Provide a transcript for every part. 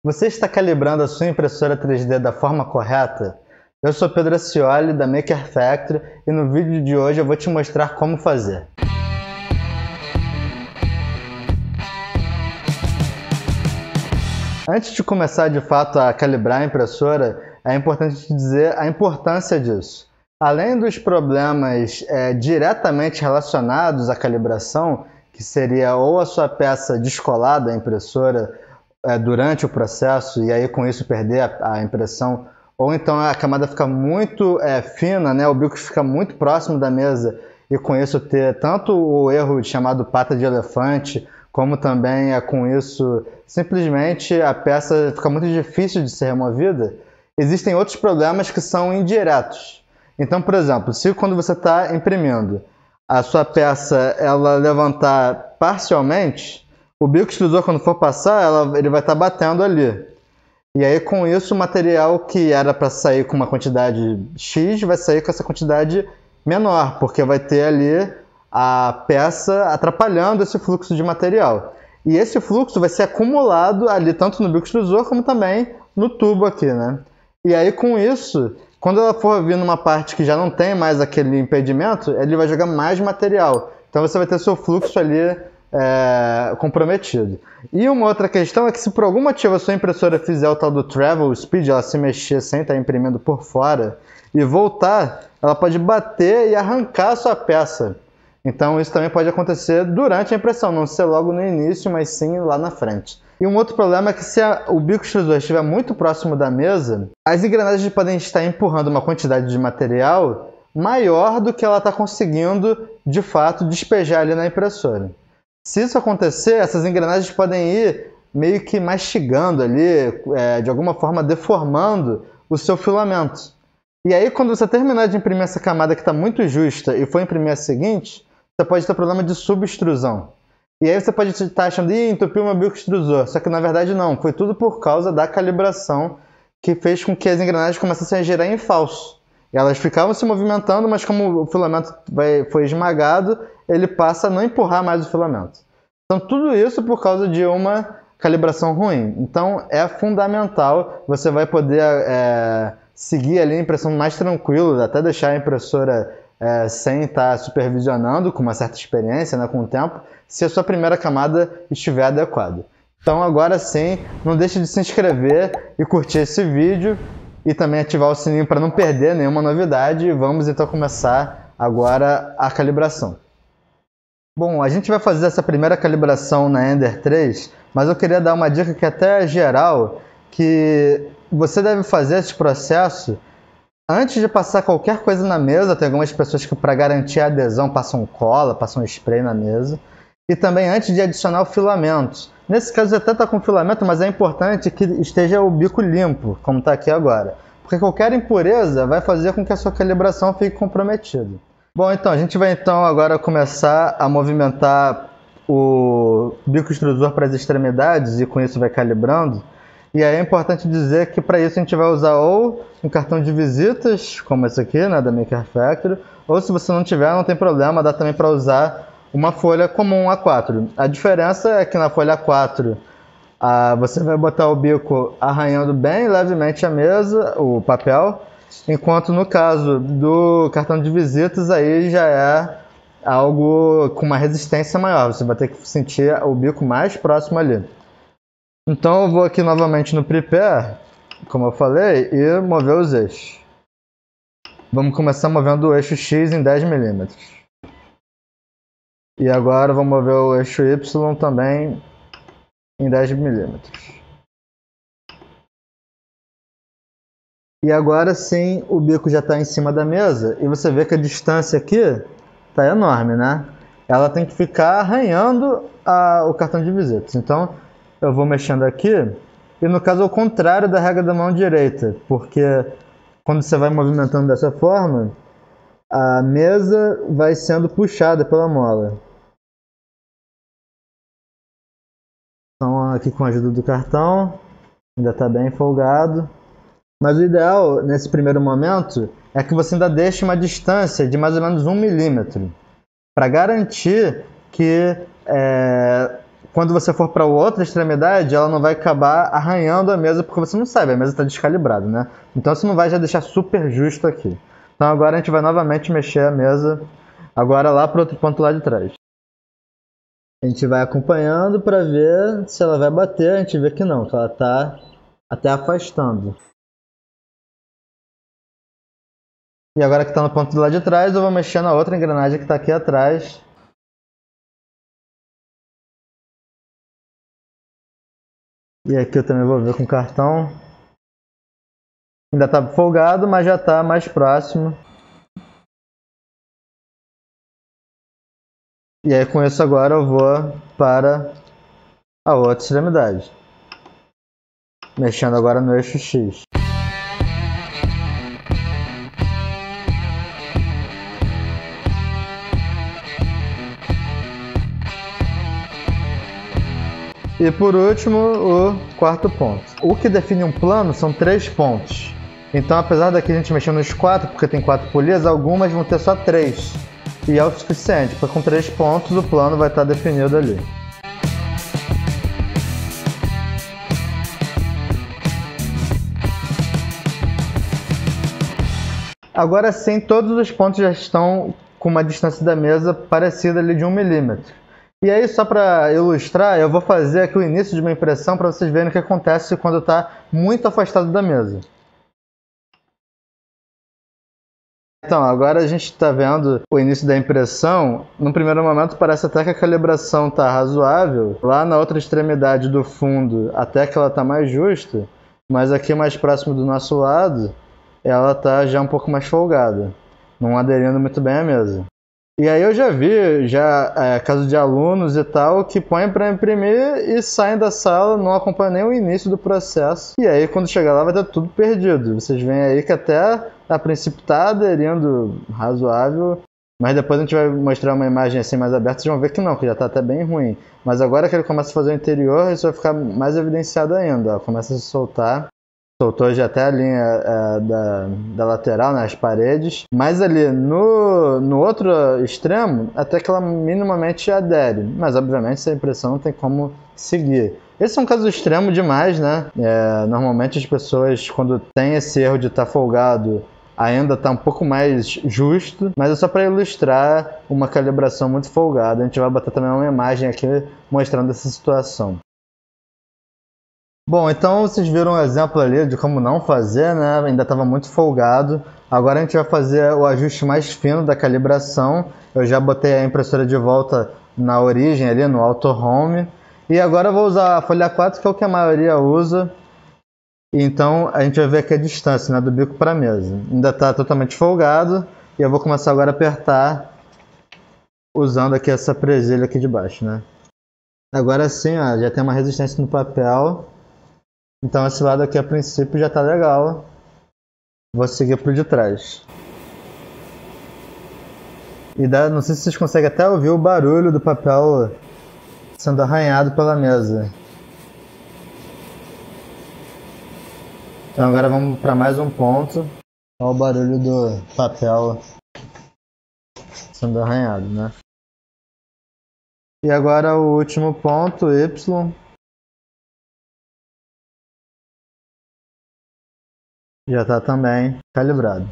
Você está calibrando a sua impressora 3D da forma correta? Eu sou Pedro Ascioli, da Maker Factory, e no vídeo de hoje eu vou te mostrar como fazer. Antes de começar de fato a calibrar a impressora, é importante te dizer a importância disso. Além dos problemas diretamente relacionados à calibração, que seria ou a sua peça descolar da impressora durante o processo e aí com isso perder a impressão, ou então a camada fica muito fina, né? O bico fica muito próximo da mesa e com isso ter tanto o erro chamado pata de elefante, como também com isso simplesmente a peça fica muito difícil de ser removida. Existem outros problemas que são indiretos. Então, por exemplo, se quando você está imprimindo a sua peça ela levantar parcialmente, o bico extrusor, quando for passar, ele vai estar batendo ali. E aí, com isso, o material que era para sair com uma quantidade X vai sair com essa quantidade menor, porque vai ter ali a peça atrapalhando esse fluxo de material. E esse fluxo vai ser acumulado ali, tanto no bico extrusor, como também no tubo aqui, né? E aí, com isso, quando ela for vir numa parte que já não tem mais aquele impedimento, ele vai jogar mais material. Então, você vai ter seu fluxo ali comprometido. E uma outra questão é que se por algum motivo a sua impressora fizer o tal do travel speed, ela se mexer sem estar imprimindo por fora e voltar, ela pode bater e arrancar a sua peça. Então isso também pode acontecer durante a impressão, não ser logo no início, mas sim lá na frente. E um outro problema é que se o bico extrusor estiver muito próximo da mesa, as engrenagens podem estar empurrando uma quantidade de material maior do que ela está conseguindo, de fato, despejar ali na impressora. Se isso acontecer, essas engrenagens podem ir meio que mastigando ali, de alguma forma deformando o seu filamento. E aí, quando você terminar de imprimir essa camada que está muito justa e for imprimir a seguinte, você pode ter problema de subextrusão. E aí você pode estar achando, entupiu meu bico extrusor. Só que na verdade não, foi tudo por causa da calibração que fez com que as engrenagens começassem a girar em falso. E elas ficavam se movimentando, mas como o filamento foi esmagado, ele passa a não empurrar mais o filamento. Então tudo isso por causa de uma calibração ruim. Então é fundamental, você vai poder seguir ali a impressão mais tranquilo, até deixar a impressora sem estar supervisionando, com uma certa experiência, né, com o tempo, se a sua primeira camada estiver adequada. Então agora sim, não deixe de se inscrever e curtir esse vídeo e também ativar o sininho para não perder nenhuma novidade. Vamos então começar agora a calibração. Bom, a gente vai fazer essa primeira calibração na Ender 3, mas eu queria dar uma dica que até é geral, que você deve fazer esse processo antes de passar qualquer coisa na mesa. Tem algumas pessoas que, para garantir a adesão, passam cola, passam spray na mesa. E também antes de adicionar o filamento. Nesse caso, até está com filamento, mas é importante que esteja o bico limpo, como está aqui agora. Porque qualquer impureza vai fazer com que a sua calibração fique comprometida. Bom, então, a gente vai então agora começar a movimentar o bico extrusor para as extremidades e com isso vai calibrando. E aí é importante dizer que para isso a gente vai usar ou um cartão de visitas, como esse aqui, né, da Maker Factory, ou se você não tiver, não tem problema, dá também para usar uma folha comum A4. A diferença é que na folha A4 você vai botar o bico arranhando bem levemente a mesa, o papel, enquanto no caso do cartão de visitas aí já é algo com uma resistência maior, você vai ter que sentir o bico mais próximo ali. Então eu vou aqui novamente no Prepare, como eu falei, e mover os eixos. Vamos começar movendo o eixo X em 10 mm. E agora vou mover o eixo Y também em 10 mm. E agora sim o bico já está em cima da mesa e você vê que a distância aqui está enorme, né? Ela tem que ficar arranhando o cartão de visitas. Então eu vou mexendo aqui, e no caso é o contrário da regra da mão direita, porque quando você vai movimentando dessa forma, a mesa vai sendo puxada pela mola. Então aqui com a ajuda do cartão, ainda está bem folgado. Mas o ideal, nesse primeiro momento, é que você ainda deixe uma distância de mais ou menos 1 milímetro, para garantir que quando você for para outra extremidade, ela não vai acabar arranhando a mesa, porque você não sabe, a mesa está descalibrada, né? Então você não vai já deixar super justo aqui. Então agora a gente vai novamente mexer a mesa, agora lá para outro ponto lá de trás. A gente vai acompanhando para ver se ela vai bater, a gente vê que não, que ela está até afastando. E agora que está no ponto do lado de trás, eu vou mexer na outra engrenagem que está aqui atrás. E aqui eu também vou ver com o cartão. Ainda está folgado, mas já está mais próximo. E aí com isso agora eu vou para a outra extremidade. Mexendo agora no eixo X. E por último, o quarto ponto. O que define um plano são 3 pontos. Então, apesar daqui a gente mexer nos 4, porque tem 4 polias, algumas vão ter só 3. E é o suficiente, porque com 3 pontos o plano vai estar definido ali. Agora sim, todos os pontos já estão com uma distância da mesa parecida ali de 1 milímetro. E aí, só para ilustrar, eu vou fazer aqui o início de uma impressão para vocês verem o que acontece quando está muito afastado da mesa. Então, agora a gente está vendo o início da impressão. No primeiro momento parece até que a calibração está razoável. Lá na outra extremidade do fundo, até que ela está mais justa. Mas aqui mais próximo do nosso lado, ela está já um pouco mais folgada, não aderindo muito bem à mesa. E aí eu já vi casos de alunos e tal que põem para imprimir e saem da sala, não acompanham nem o início do processo. E aí quando chegar lá vai estar tudo perdido. Vocês veem aí que até a princípio está aderindo razoável, mas depois a gente vai mostrar uma imagem assim mais aberta, vocês vão ver que não, que já está até bem ruim. Mas agora que ele começa a fazer o interior, isso vai ficar mais evidenciado ainda, ó. Começa a se soltar. Soltou já até a linha da lateral, né, as paredes. Mas ali no outro extremo, até que ela minimamente adere. Mas obviamente essa impressão não tem como seguir. Esse é um caso extremo demais, né? Normalmente as pessoas, quando tem esse erro de estar folgado, ainda está um pouco mais justo. Mas é só para ilustrar uma calibração muito folgada. A gente vai botar também uma imagem aqui mostrando essa situação. Bom, então vocês viram um exemplo ali de como não fazer, né? Ainda estava muito folgado. Agora a gente vai fazer o ajuste mais fino da calibração. Eu já botei a impressora de volta na origem ali, no Auto Home. E agora eu vou usar a folha 4, que é o que a maioria usa. Então a gente vai ver aqui a distância, né, do bico para a mesa. Ainda está totalmente folgado. E eu vou começar agora a apertar usando aqui essa presilha aqui de baixo, né? Agora sim, ó, já tem uma resistência no papel. Então esse lado aqui a princípio já está legal. Vou seguir para o de trás. E não sei se vocês conseguem até ouvir o barulho do papel sendo arranhado pela mesa. Então agora vamos para mais um ponto. Olha o barulho do papel sendo arranhado, né? E agora o último ponto, Y. Já está também calibrado.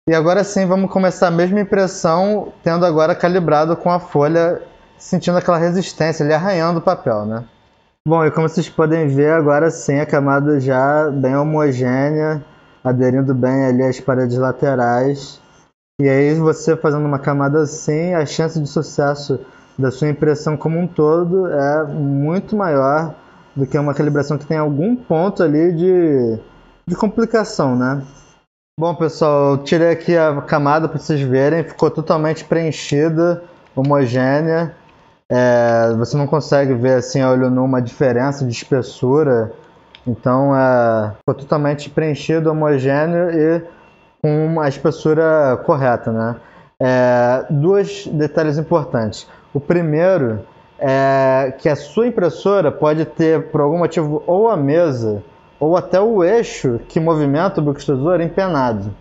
E agora sim vamos começar a mesma impressão, tendo agora calibrado com a folha, sentindo aquela resistência ali arranhando o papel, né? Bom, e como vocês podem ver, agora sim a camada já bem homogênea, aderindo bem ali às paredes laterais. E aí você fazendo uma camada assim, a chance de sucesso da sua impressão como um todo é muito maior do que uma calibração que tem algum ponto ali de complicação, né? Bom, pessoal, eu tirei aqui a camada para vocês verem, ficou totalmente preenchida, homogênea. Você não consegue ver assim a olho nu uma diferença de espessura. Então, ficou totalmente preenchido, homogêneo e com a espessura correta, né? Dois detalhes importantes. O primeiro é que a sua impressora pode ter, por algum motivo, ou a mesa ou até o eixo que movimenta o bico extrusor empenado.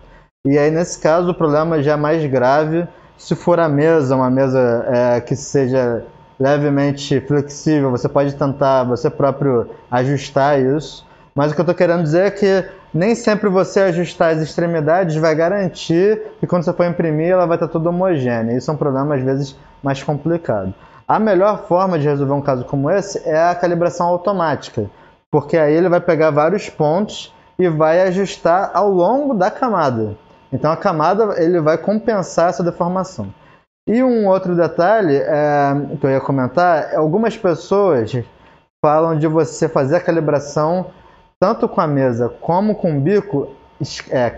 E aí, nesse caso, o problema já é mais grave se for a mesa, uma mesa que seja levemente flexível, você pode tentar você próprio ajustar isso. Mas o que eu estou querendo dizer é que nem sempre você ajustar as extremidades vai garantir que quando você for imprimir ela vai estar toda homogênea. Isso é um problema às vezes mais complicado. A melhor forma de resolver um caso como esse é a calibração automática, porque aí ele vai pegar vários pontos e vai ajustar ao longo da camada. Então a camada ele vai compensar essa deformação. E um outro detalhe que eu ia comentar, algumas pessoas falam de você fazer a calibração tanto com a mesa como com o bico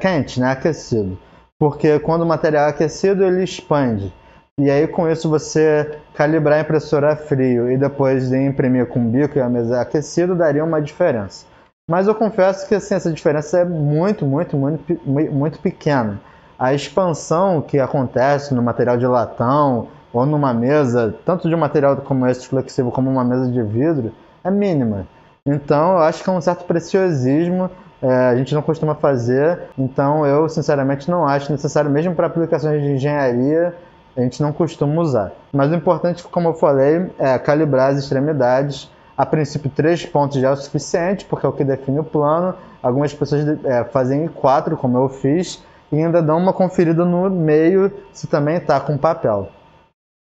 quente, né, aquecido. Porque quando o material é aquecido, ele expande. E aí com isso você calibrar a impressora a frio e depois de imprimir com o bico e a mesa aquecido daria uma diferença. Mas eu confesso que assim, essa diferença é muito pequena. A expansão que acontece no material de latão ou numa mesa, tanto de um material como esse flexível como uma mesa de vidro, é mínima. Então eu acho que é um certo preciosismo, a gente não costuma fazer, então eu sinceramente não acho necessário, mesmo para aplicações de engenharia, a gente não costuma usar. Mas o importante, como eu falei, é calibrar as extremidades. A princípio 3 pontos já é o suficiente, porque é o que define o plano. Algumas pessoas fazem em 4, como eu fiz, e ainda dão uma conferida no meio se também está com papel.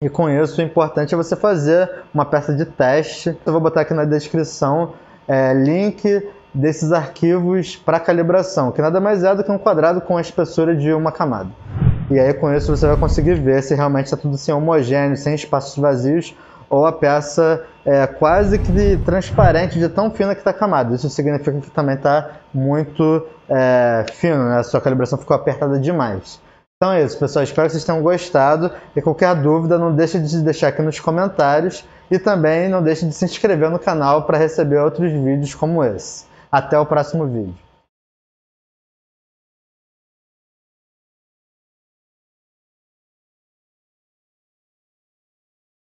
E com isso, o importante é você fazer uma peça de teste. Eu vou botar aqui na descrição link desses arquivos para calibração, que nada mais é do que um quadrado com a espessura de uma camada. E aí com isso você vai conseguir ver se realmente está tudo assim, homogêneo, sem espaços vazios, ou a peça é quase que transparente de tão fina que está a camada. Isso significa que também está muito fino, né? A sua calibração ficou apertada demais. Então é isso, pessoal. Espero que vocês tenham gostado. E qualquer dúvida, não deixe de deixar aqui nos comentários. E também não deixe de se inscrever no canal para receber outros vídeos como esse. Até o próximo vídeo.